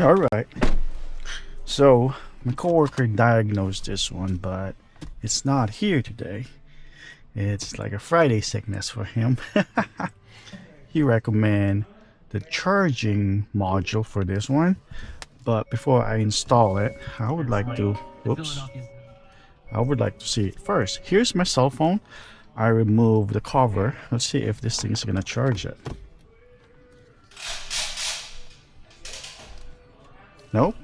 All right. So my coworker diagnosed this one, but it's not here today. It's like a Friday sickness for him. He recommend the charging module for this one, but before I install it, I would like to, whoops, I would like to see it first. Here's my cell phone. I remove the cover. Let's see if this thing is gonna charge it. Nope.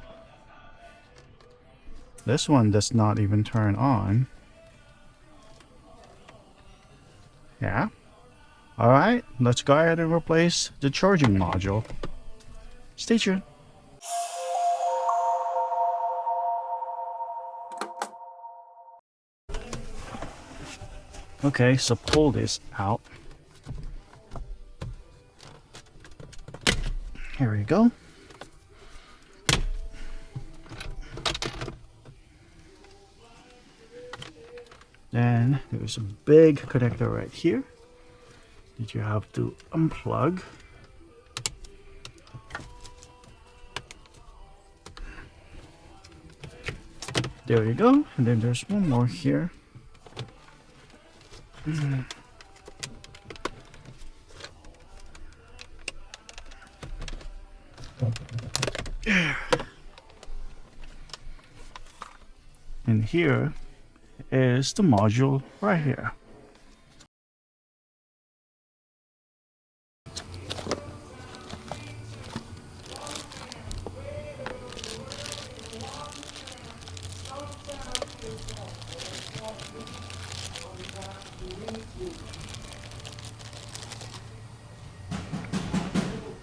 This one does not even turn on. Yeah. Alright, let's go ahead and replace the charging module. Stay tuned. Okay, so pull this out. Here we go. Then there's a big connector right here that you have to unplug. There you go. And then there's one more here. And here is the module right here.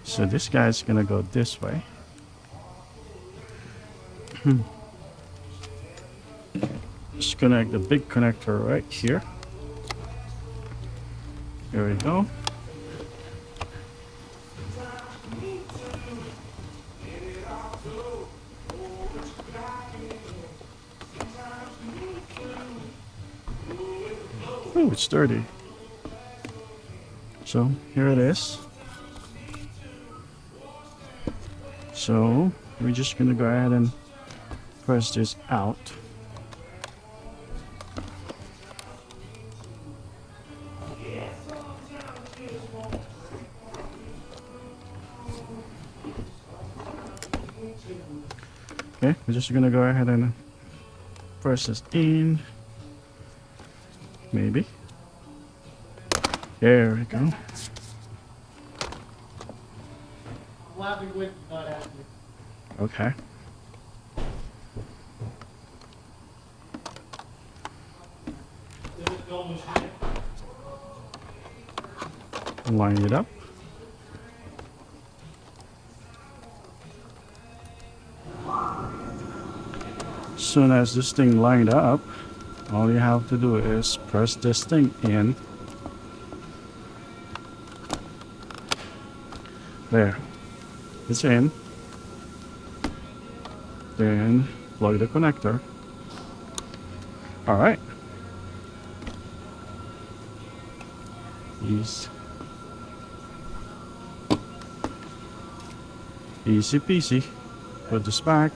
So this guy's gonna go this way. Just connect the big connector right here. There we go. Oh, it's dirty. So here it is. So we're just gonna go ahead and press this out. Okay, we're just gonna go ahead and press this in. Maybe. There we go. Okay. Line it up. Soon as this thing lined up, all you have to do is press this thing in. There. It's in. Then plug the connector. Alright. Easy peasy. Put this back.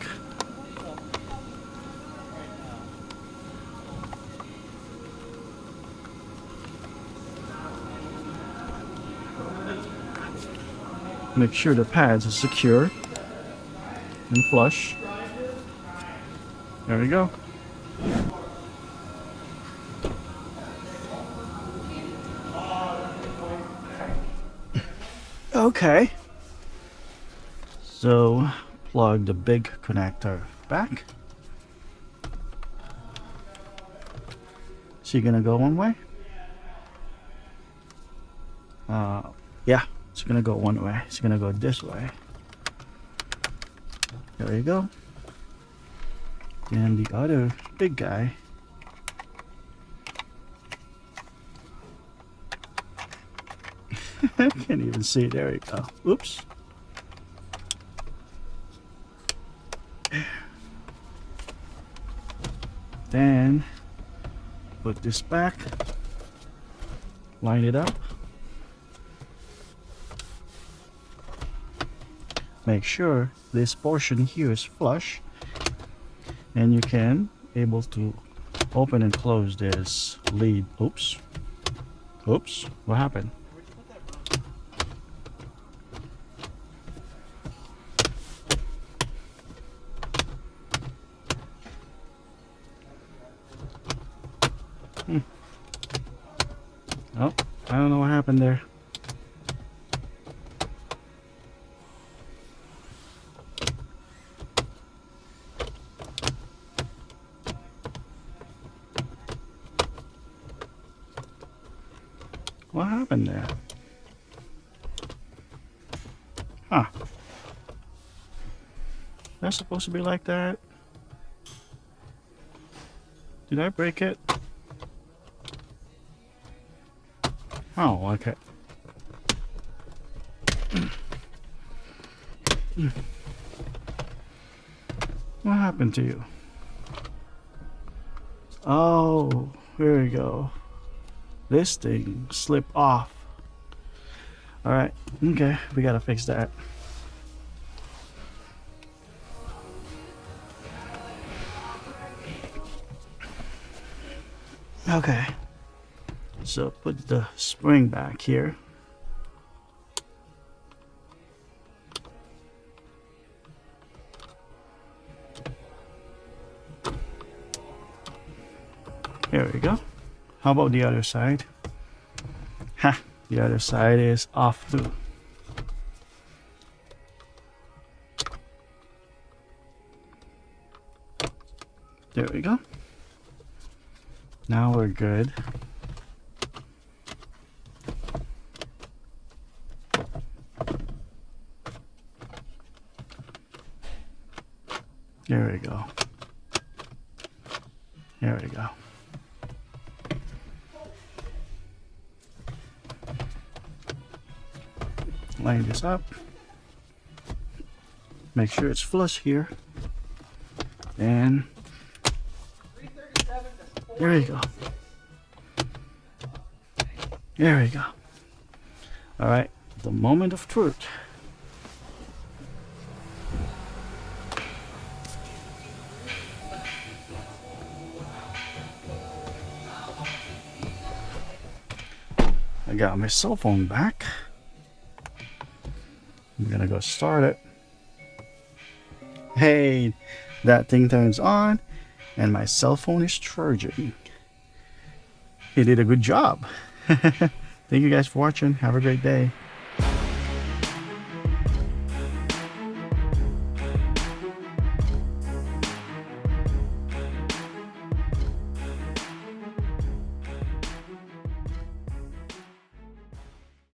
Make sure the pads are secure and flush. There we go. Okay. So plug the big connector back. So you're gonna go one way? Yeah. It's gonna go one way. It's gonna go this way. There you go. And the other big guy. Can't even see. There you go. Oops. Then put this back. Line it up. make sure this portion here is flush, and you can able to open and close this lid. Oops, what happened? Oh, I don't know what happened there. What happened there? Huh. That's supposed to be like that? Did I break it? Oh, okay. What happened to you? Oh, here we go. This thing slipped off. Alright, okay, we gotta fix that. Okay, so put the spring back here. Here we go. How about the other side? Ha! The other side is off too. There we go. Now we're good. There we go. There we go. Line this up. Make sure it's flush here. And there we go. There we go. All right, the moment of truth. I got my cell phone back. I'm gonna go start it. Hey, that thing turns on and my cell phone is charging. He did a good job. Thank you guys for watching. Have a great day.